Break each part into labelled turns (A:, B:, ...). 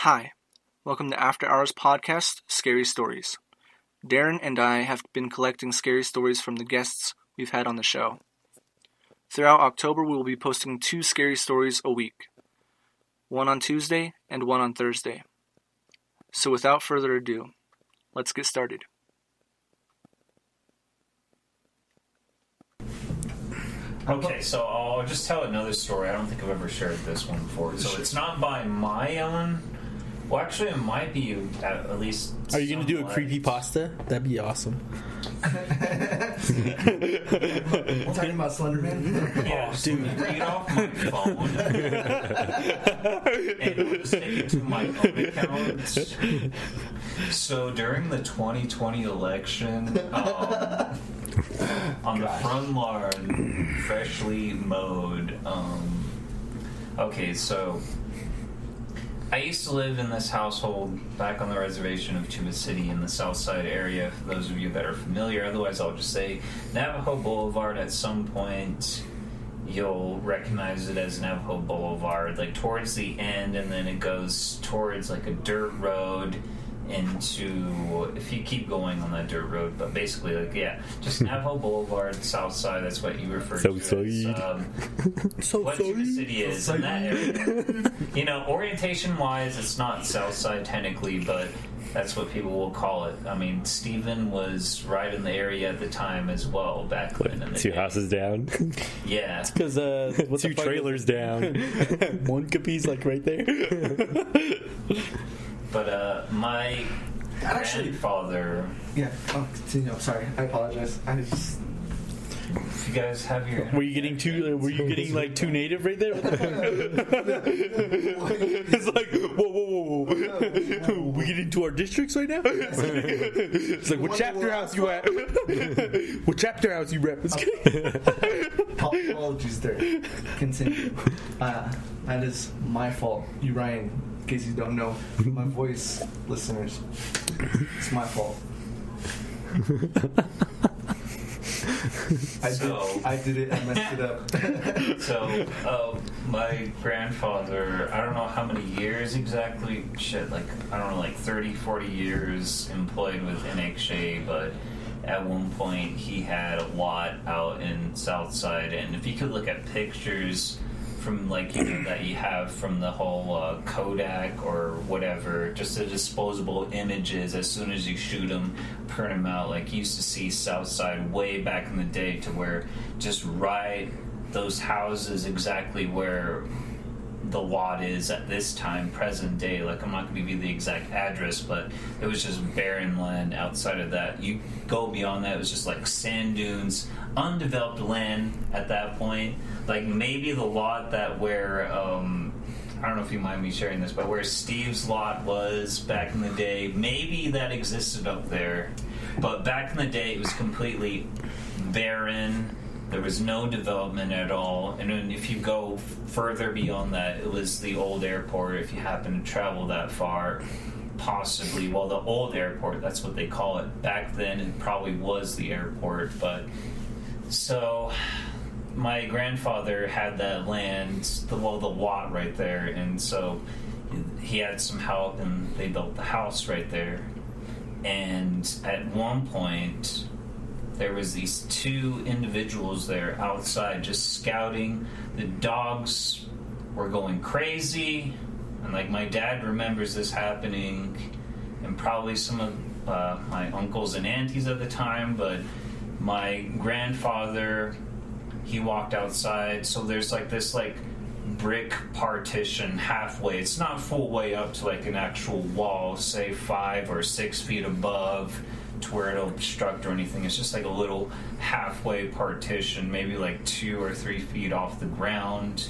A: Hi, welcome to After Hours podcast, Scary Stories. Darren and I have been collecting scary stories from the guests we've had on the show. Throughout October, we will be posting 2 scary stories a week, one on Tuesday and one on Thursday. So without further ado, let's get started.
B: Okay, so I'll just tell another story. I don't think I've ever shared this one before. So it's not by my own. Well, actually, it might be at least.
C: Are you going to do a creepypasta? That'd be awesome.
D: Talking about Slenderman?
B: Yeah, dude. Read off my phone. And we'll just take it to my own account. So during the 2020 election, on the front lawn, freshly mowed. Okay, so I used to live in this household back on the reservation of Tuba City in the South Side area, for those of you that are familiar. Otherwise, I'll just say Navajo Boulevard. At some point, you'll recognize it as Navajo Boulevard, like towards the end, and then it goes towards like a dirt road into, if you keep going on that dirt road, but basically, like, yeah, just Navajo Boulevard, South Side, that's what you refer to as what Tuba City is. In that area, you know, orientation-wise, it's not South Side technically, but that's what people will call it. I mean, Stephen was right in the area at the time as well, back then. In the
E: 2
B: day.
E: houses down?
B: Yeah.
C: It's because
E: 2 trailers down.
C: One capi's like right there.
B: But my grandfather.
D: Yeah. Oh, continue. I'm sorry. I apologize.
B: If you guys have your.
C: Were you getting too? Were you getting like too native right there? What the fuck? It's like whoa. We get into our districts right now. It's like what chapter house you at? What chapter house you rep?
D: Apologies there. Continue. That is my fault. You, Ryan. In case you don't know my voice, listeners, it's my fault. I did it. I messed it up.
B: So, my grandfather, I don't know how many years exactly, I don't know, like 30, 40 years employed with NXA, but at one point he had a lot out in Southside, and if you could look at pictures from, like, you know, that you have from the whole Kodak or whatever, just the disposable images, as soon as you shoot them, print them out, like you used to see Southside way back in the day, to where just right those houses exactly where the lot is at this time, present day. Like, I'm not going to give you the exact address, but it was just barren land. Outside of that, you go beyond that, it was just like sand dunes, undeveloped land at that point. Like, maybe the lot that where I don't know if you mind me sharing this, but where Steve's lot was back in the day, maybe that existed up there, but back in the day it was completely barren. There was no development at all. And then if you go further beyond that, it was the old airport, if you happen to travel that far, possibly. Well, the old airport, that's what they call it. Back then, it probably was the airport. But so my grandfather had that land, the lot right there. And so he had some help, and they built the house right there. And at one point, there was these 2 individuals there outside just scouting. The dogs were going crazy, and like my dad remembers this happening, and probably some of my uncles and aunties at the time, but my grandfather, he walked outside, so there's like this like brick partition halfway. It's not full way up to like an actual wall, say 5 or 6 feet above, to where it'll obstruct or anything. It's just like a little halfway partition, maybe like 2 or 3 feet off the ground,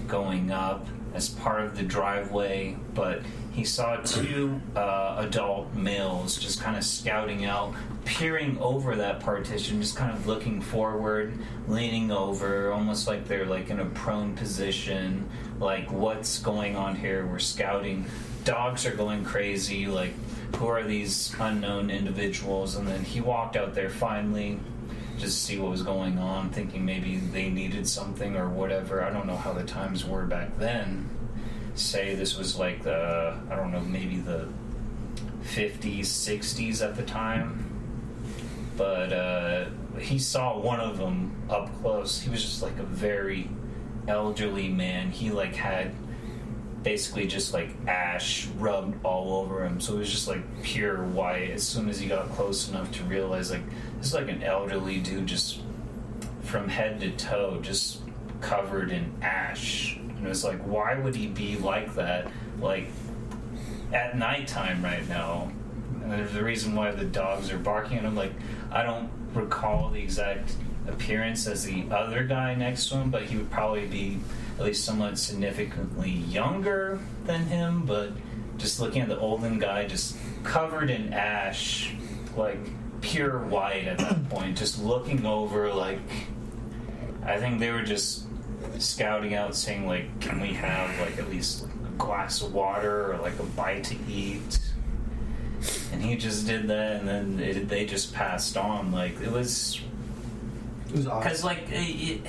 B: going up as part of the driveway. But he saw 2 adult males just kind of scouting out, peering over that partition, just kind of looking forward, leaning over, almost like they're like in a prone position, like, what's going on here? We're scouting. Dogs are going crazy, like, who are these unknown individuals? And then he walked out there finally, just to see what was going on, thinking maybe they needed something or whatever. I don't know how the times were back then. say this was like the, I don't know, maybe the 50s, 60s at the time. But he saw one of them up close. He was just like a very elderly man. He like had basically just like ash rubbed all over him, so it was just like pure white. As soon as he got close enough to realize like this is like an elderly dude, just from head to toe just covered in ash. And it was like, why would he be like that, like at nighttime right now? And there's the reason why the dogs are barking. And I'm like, I don't recall the exact appearance as the other guy next to him, but he would probably be at least somewhat significantly younger than him. But just looking at the olden guy, just covered in ash, like pure white at that point, just looking over, like, I think they were just scouting out, saying like, can we have like at least a glass of water or like a bite to eat? And he just did that, and then they just passed on. Like, it was
D: odd.
B: Because like it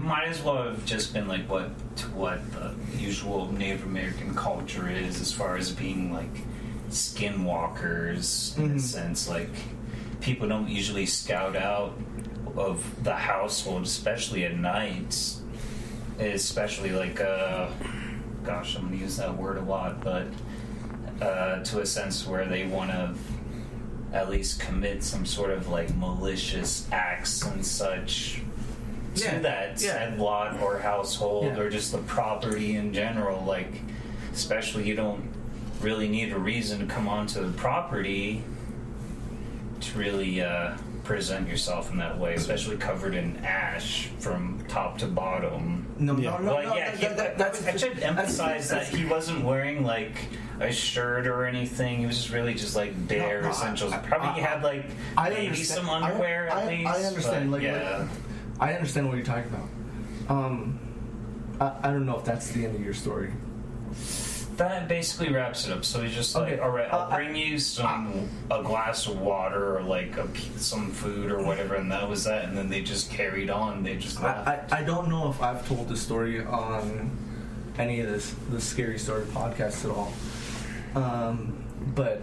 B: might as well have just been like what the usual Native American culture is, as far as being like skinwalkers in a sense. Like, people don't usually scout out of the household, especially at night. Especially like gosh, I'm gonna use that word a lot, but to a sense where they want to at least commit some sort of like malicious acts and such to that said lot or household, or just the property in general. Like, especially, you don't really need a reason to come onto the property to really present yourself in that way, especially covered in ash from top to bottom. I should emphasize that he wasn't wearing like a shirt or anything. He was just really just like bare essentials. Probably he had like maybe some underwear at least.
D: I understand.
B: But,
D: I understand what you're talking about. I don't know if that's the end of your story.
B: That basically wraps it up. So he's just like, all right, I'll bring you a glass of water or like some food or whatever, and that was that. And then they just carried on. They just left.
D: I don't know if I've told this story on any of the Scary Story podcast at all, but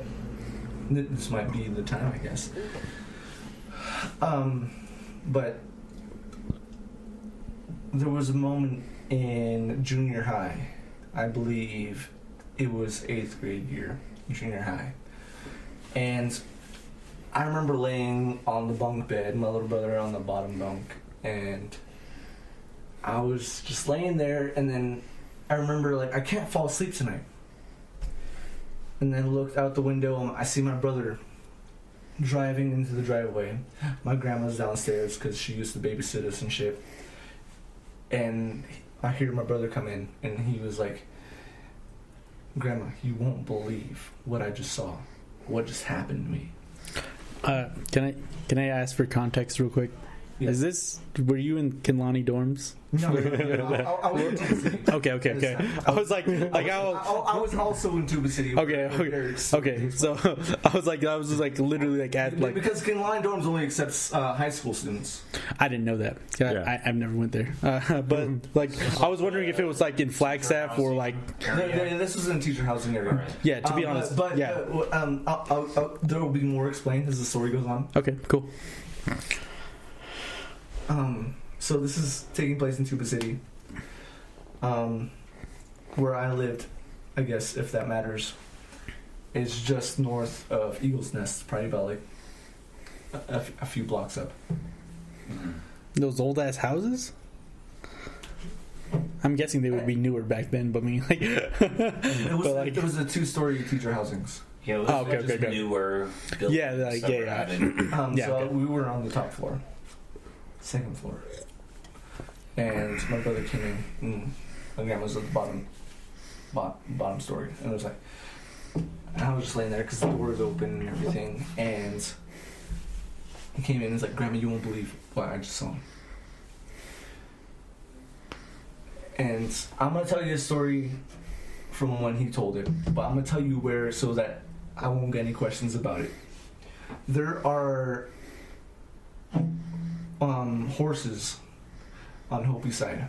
D: this might be the time, I guess. But there was a moment in junior high, I believe it was 8th grade year, junior high. And I remember laying on the bunk bed, my little brother on the bottom bunk, and I was just laying there, and then I remember, like, I can't fall asleep tonight. And then looked out the window, and I see my brother driving into the driveway. My grandma's downstairs because she used to babysit us and shit. And I hear my brother come in, and he was like, "Grandma, you won't believe what I just saw. What just happened to me."
C: Can I ask for context real quick? Yeah. Were you in Kinlani dorms?
D: No, I was in Tuba City.
C: Okay. I was like,
D: I was also in Tuba City.
C: Okay. So I was just like literally like at like,
D: because Kinlani dorms only accepts high school students.
C: I didn't know that. I've never went there. But like, I was wondering if it was like in Flagstaff or like.
D: This was in teacher housing area.
C: Yeah, to be honest.
D: But there will be more explained as the story goes on.
C: Okay, cool.
D: So this is taking place in Tuba City, where I lived, I guess, if that matters. It's just north of Eagle's Nest, probably about like a few blocks up.
C: Those old ass houses? I'm guessing they would be newer back then, but I mean, like,
D: it was a 2-story teacher housings.
B: Yeah, it was newer.
D: So we were on the top floor. Second floor. And my brother came in, and my grandma was at the bottom story. And it was like, and I was just laying there because the door was open and everything. And he came in and was like, "Grandma, you won't believe what I just saw." And I'm going to tell you a story from when he told it, but I'm going to tell you where so that I won't get any questions about it. There are horses on Hopi side,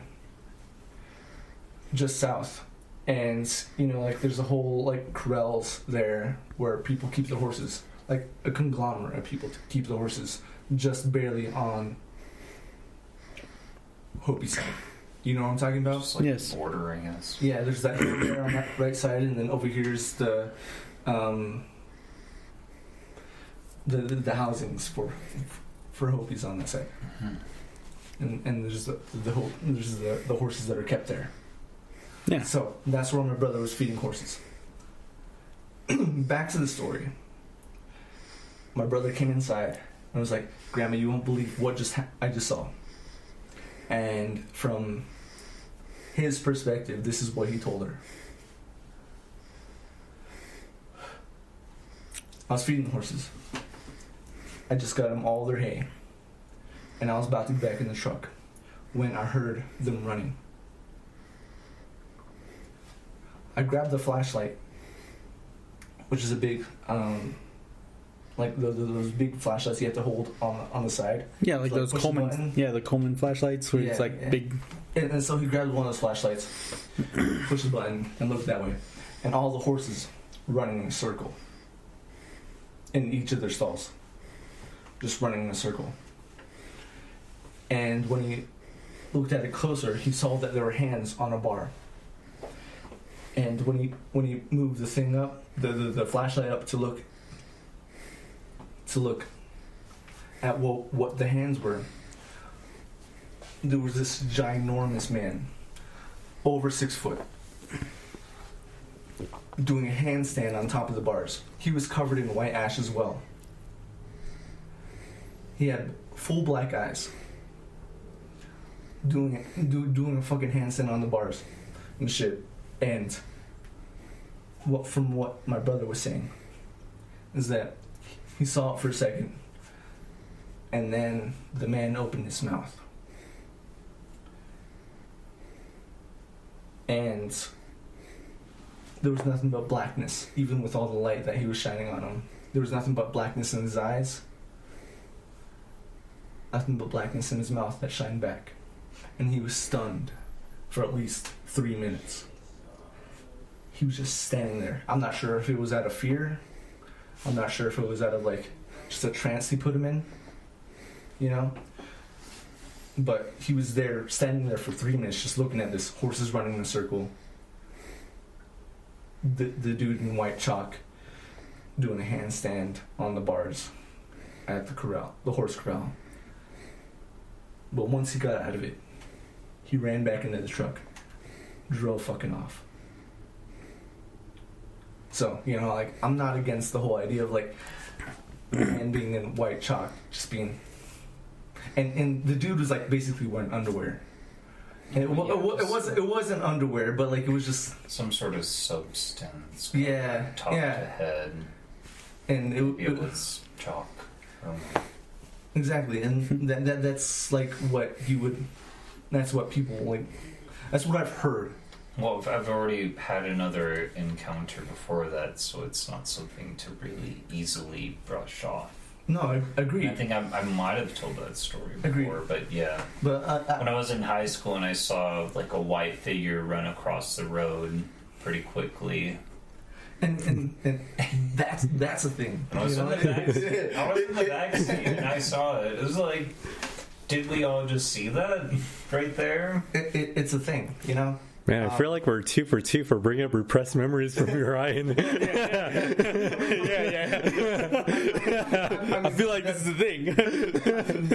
D: just south And, you know, like, there's a whole, like, corrals there where people keep their horses. Like, a conglomerate of people to keep the horses just barely on Hopi side. You know what I'm talking about?
B: Just like
E: Yes.
B: bordering us.
D: Yeah, there's that there on that right side, and then over here's the housings for Hopis on that side. And there's the horses that are kept there.
E: Yeah.
D: So that's where my brother was feeding horses. Back to the story. My brother came inside and was like, "Grandma, you won't believe what I just saw." And from his perspective, this is what he told her. I was feeding the horses. I just got them all their hay. And I was about to get back in the truck when I heard them running. I grabbed the flashlight, which is a big, like those big flashlights you have to hold on the side.
E: Yeah, like those
D: push the
E: Coleman.
D: button.
E: Yeah, the Coleman flashlights where it's like big.
D: And so he grabbed one of those flashlights, pushed the button, and looked that way. And all the horses running in a circle in each of their stalls. Just running in a circle. And when he looked at it closer, he saw that there were hands on a bar. And when he moved the thing up, the flashlight up to look at what the hands were, there was this ginormous man, over 6 foot, doing a handstand on top of the bars. He was covered in white ash as well. He had full black eyes, doing a fucking handstand on the bars and shit. And from what my brother was saying is that he saw it for a second, and then the man opened his mouth, and there was nothing but blackness. Even with all the light that he was shining on him, there was nothing but blackness in his eyes, nothing but blackness in his mouth that shined back. And he was stunned for at least 3 minutes. He was just standing there. I'm not sure if it was out of fear. I'm not sure if it was out of, like, just a trance he put him in, you know? But he was there, standing there for 3 minutes, just looking at this, horses running in a circle. The dude in white chalk doing a handstand on the bars at the corral, the horse corral. But once he got out of it, he ran back into the truck, drove fucking off. So, you know, like, I'm not against the whole idea of, like, man being in white chalk, just being... And the dude was, like, basically wearing underwear. And it wasn't underwear, but, like, it was just...
B: Some sort of substance.
D: Yeah,
B: Top to head.
D: And
B: it was chalk. I don't know.
D: Exactly, and that's, like, what you would... That's what people, like... That's what I've heard.
B: Well, I've already had another encounter before that, so it's not something to really easily brush off.
D: No, I agree.
B: I think I might have told that story before,
D: Agreed.
B: But yeah.
D: But
B: when I was in high school and I saw like a white figure run across the road pretty quickly.
D: And that's a thing.
B: I was in the backseat and I saw it. It was like, did we all just see that right there?
D: It's a thing, you know?
E: Man, I feel like we're 2 for 2 for bringing up repressed memories from Ryan. Yeah. I feel like this is the thing.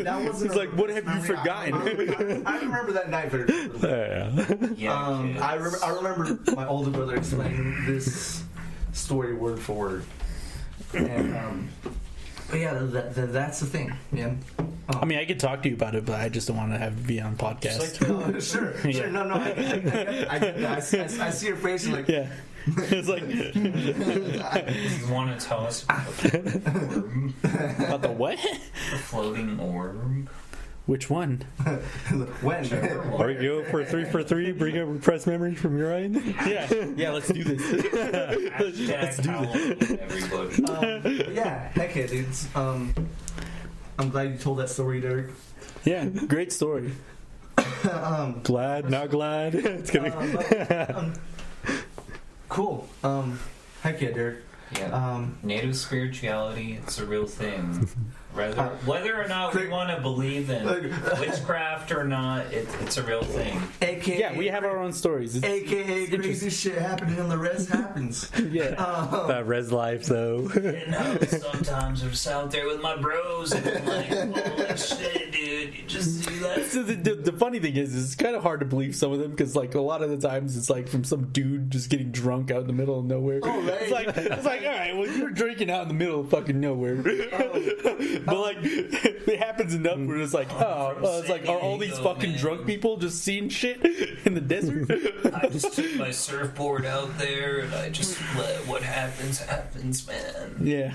D: That wasn't
E: it's like, what have you forgotten?
D: I remember that night very vividly.
B: Yeah.
D: I remember my older brother explaining this story word for word. And, but yeah, that's the thing, man.
E: I mean, I could talk to you about it, but I just don't want to have it be on podcast.
D: Sure. No. I see your face and like...
E: Yeah. It's like...
B: You want to tell us about the orb?
E: About the what?
B: The floating orb?
E: Which one?
D: When?
E: Are we go for 3 for 3? Bring up repressed memories from your end? Yeah, let's do this.
B: Let's do this. Everybody.
D: Yeah, heck yeah, dudes. I'm glad you told that story, Derrick.
E: Yeah, great story. Glad, not glad. It's gonna.
D: Cool. Heck yeah, Derek.
B: Yeah. Native spirituality, it's a real thing. Whether or not we want to believe in witchcraft or not, it's a real thing.
D: AKA,
E: Yeah, we have our own stories.
D: AKA crazy shit happening on the res happens.
E: Yeah. About res life, though.
B: And sometimes I'm just out there with my bros and I'm like, holy shit, dude, you just see that?
E: So the funny thing is, it's kind of hard to believe some of them because, like, a lot of the times it's like from some dude just getting drunk out in the middle of nowhere.
D: Oh, right.
E: It's like, all right, well, you're drinking out in the middle of fucking nowhere. But like, it happens enough where it's like, it's like, are all these fucking drunk people just seeing shit in the desert?
B: I just took my surfboard out there and I just let what happens, man.
E: Yeah.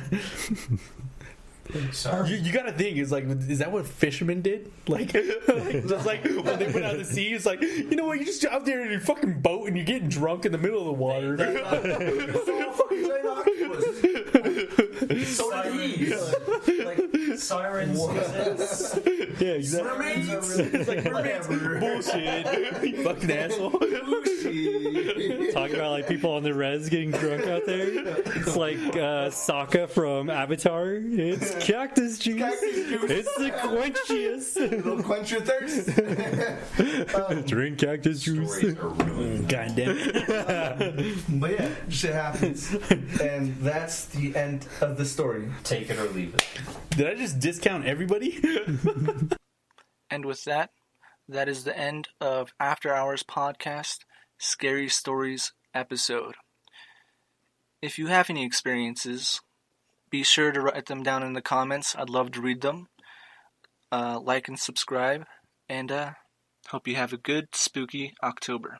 B: Sorry.
E: You gotta think, is that what fishermen did? Like just like when they went out to sea, it's like, you know what, you're just out there in your fucking boat and you're getting drunk in the middle of the water.
D: So did he. Like,
B: Sirens exist.
E: Yeah, exactly.
D: mermaids?
E: It's like mermaids. Bullshit. You fucking asshole.
F: Talking about like people on the res getting drunk out there. It's like Sokka from Avatar. It's cactus juice. It's the quenchiest.
D: It'll quench your thirst.
F: Drink cactus juice.
B: Stories are ruined.
E: God damn it.
D: But yeah, shit happens. And that's the end of the story.
B: Take it or leave it.
E: Did I just discount everybody?
A: And with that, that is the end of After Hours Podcast Scary Stories episode. If you have any experiences, be sure to write them down in the comments. I'd love to read them. Like and subscribe, and hope you have a good, spooky October.